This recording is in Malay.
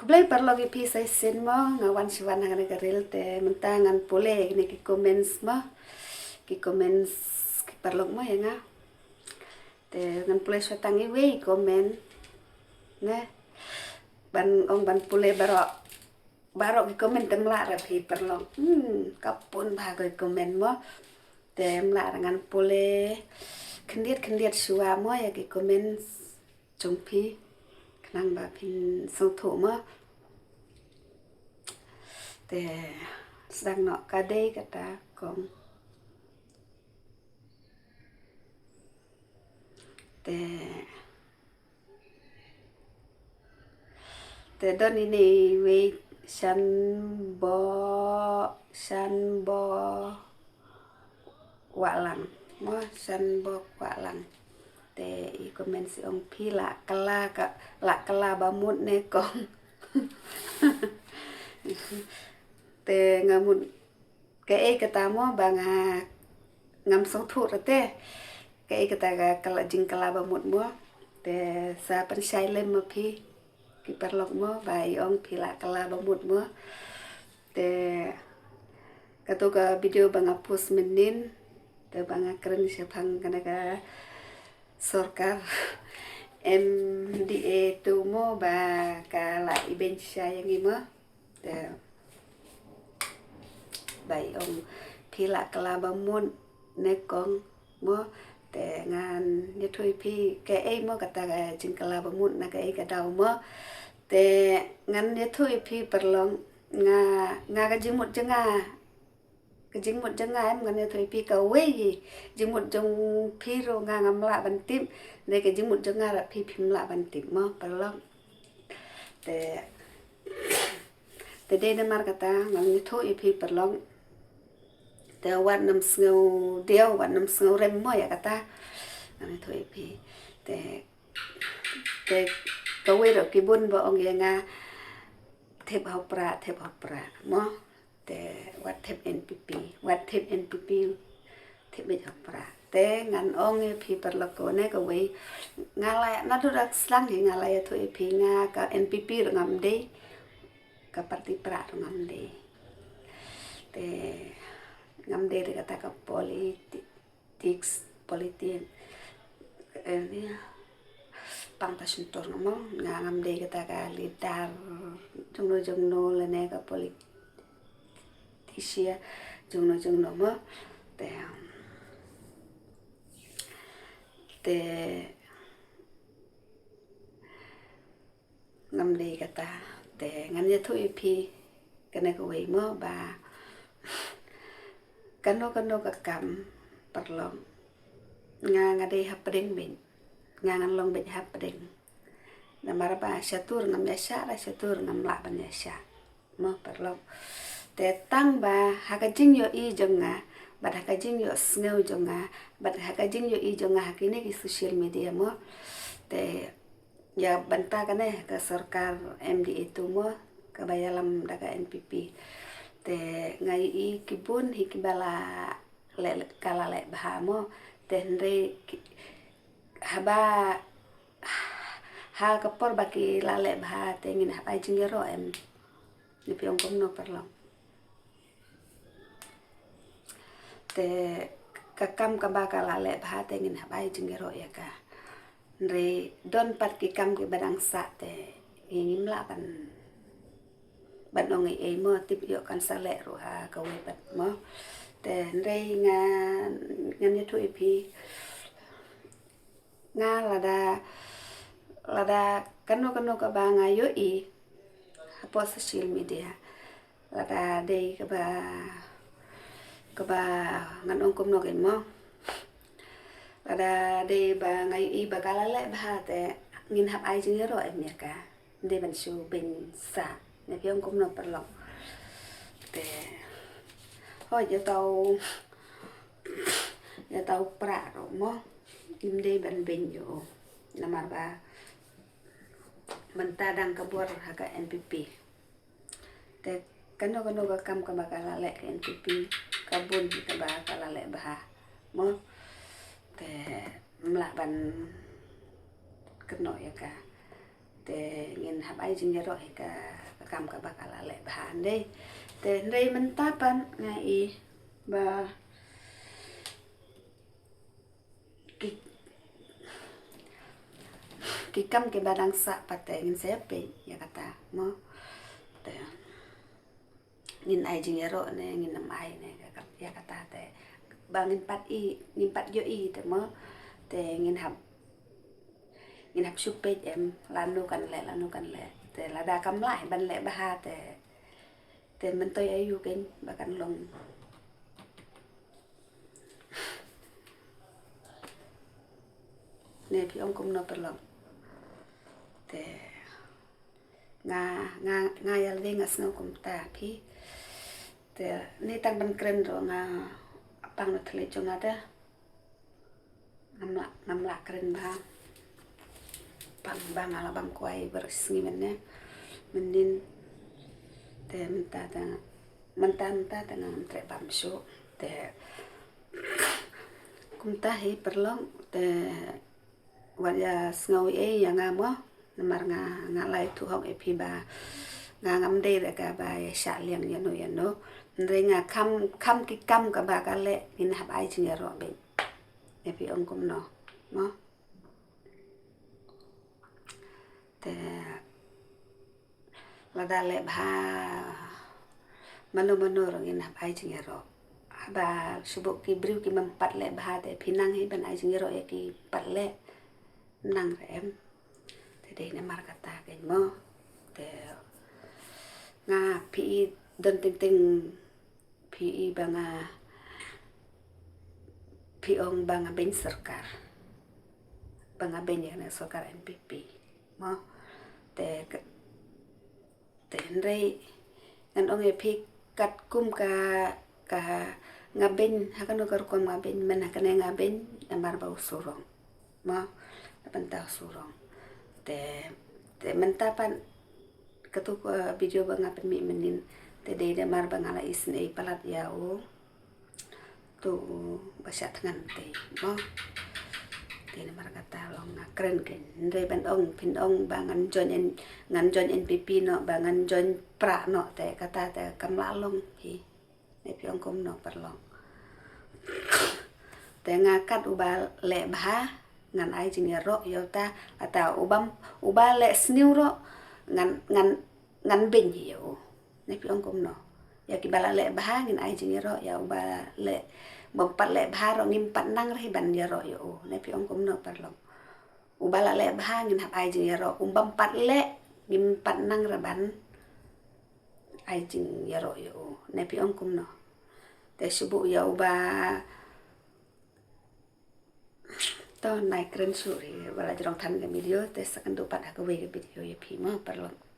Kublai parlo ki pi sai sen mo ngawan siwan hang ka rel te mentangan pole ni ki comments mo ki comments ki parlo mo ya nga te ngan pole swatangi we comment ne ban pole baro ki comment tem la ra pi parlo kapun ba ko comment mo tem la ngan pole kendiet suwa mo ya ki comments jong pi nang ba pin song tho mo te sedang no kade kata kong te don ini we san bo walang mo san bo walang te I komen si ong pi la kala ba mut ne kong te ngamun ke kata mo banga ngam song thu te ke kata kala jing kala ba mut mo te sa pan sai lem mo pi ki perlok mo bai ong pi la kala ba mut mo te kato ka video banga post menin te banga keren siapang kana ka sorkar MDA tu mo ba kala iben yang imo te bai ong pila kala ba mun nekong mo te ngan ni thui pi ke mo kata ga jing kala ba mun na ke ka dau mo te ngan ni thui pi perlong nga ka jing mut jenga em ngan ni thui pi ka we jing mut jong pi ro nga ngam la ban tim ne ke jing mut jenga ra pi phim la ban tim mo perlong te de na mar kata ngan ni thui pi perlong te wan nam sngo rem mo ya kata ngan thui pi te ka we ro ki bun bo ong ye nga thep hau pra mo te wat thep NPP thep be hau pra te ngan ong e pi perlo ko ne ka we ngalai na du rak slang hi ngalai thui pi nga ka NPP ro ngam de ka parti pra ro ngam de te ngam de kata ka politik ini pangtasun tor mo ngam de kata ka lidar jongno lene ka politisia jongno mo te ngam de kata te ngan ya thui pi kana ka we mo ba kano ka kam perlong nga de hapding bin nga ngan long bin hapding na maraba syatur ngam ya sya ra syatur ngam la ban ya sya mo perlong te tang ba hakajing yo I jonga bad hakajing yo sneu jonga bad hakajing yo I jonga hakine ki social media mo te ya banta kane ka sarkar MD itu mo kabayalam daga NPP te ngai I kibun hikibala kala le bahamo tenre haba ha kapor baki lale bah tengin haba jingero em ni piong kom no perlo te kakam kaba kala le bah tengin haba jingero ya ka re don pat ki kam ki badang sa te ingin la ban ong e mo tip yo kan sale ro ha ka we pat mo te re ngan ni thui pi nga lada kano ka ba nga yo I po social media lada de ka ba ngan ong kom no ke mo lada de ba ngai I ba kala le ba te ngin hap ai jing ro em ya ka de ban su bin sa ne piong kom no perlo te hoi ya tau pra ro mo im de ban bin yo namar ba mentadang kabur haka NPP te kano ka kam ka bakala le NPP kabun ka bakala le bah mo te mla ban keno ya ka te te ngin hab ai jing ro ka kam ka bakala le bahan dei te ndei mentapan ngai ba ki kam ke badang sa pate ngin sepe ya kata mo te ngin ai jing ro ne ngin nam ai ne ya kata te bangin pat yo i te mo te ngin hab supet em lanu kan le te lada kam lai ban le baha te mentoy ayu ken bakan long ne pi ong kum no perlong te nga yal de ngas no kum ta pi te ni tang ban kren ro nga apang no thle chonga da ngamla kren ba pang bang ala bang kuai bersngi menne menin te menta ta ngam tre bam so te kum ta hi perlong te waya sngawi yang ngamo namar nga lai tu hong epi ba nga ngam de re ka ba ya sha liang ya no ndre nga kam ki kam ka ba ka le in hab ai ching ro be epi ong kum no mo te lada le ba manu ro in hab ai ching ro ba subuk ki briu ki mempat le ba te pinang hi ban ai ching ro e ki pat le nang em te de ne mar kata ke mo te nga pi don ting pi banga pi ong banga ben sarkar banga ben ya na sarkar NPP mo te ndrei ngan ong e pi kat kum ka ngaben hakan kar kum ngaben men hakan ngaben namar bau surong mo pantau surong te mentapan ketuk video banga pen mi menin te de mar bangala isne palat yao tu basya tangan te mo te mar kata long keren ken ndre ban ong pin ong bangan jon NPP no bangan jon pra no te kata te kam la long hi ne pi ong kom no perlong te ngakat uba le bah ngan ai jing ro yo ta ata uba le sniu ro ngan ben yo ne pi ong kom no ya ki bala le bah ngin ai jing ro ya uba le bompat le bah ro ngim pat nang re ban ya ro yo ne pi ong kom no perlong uba la le bah ngin hab ai jing ro pat le ngim pat nang ra ban ai jing ro yo ne pi ong kom no te subu ya uba to nai keren suri wala jrong than ke video te sakan do pat ka we ke video ye pi ma perlong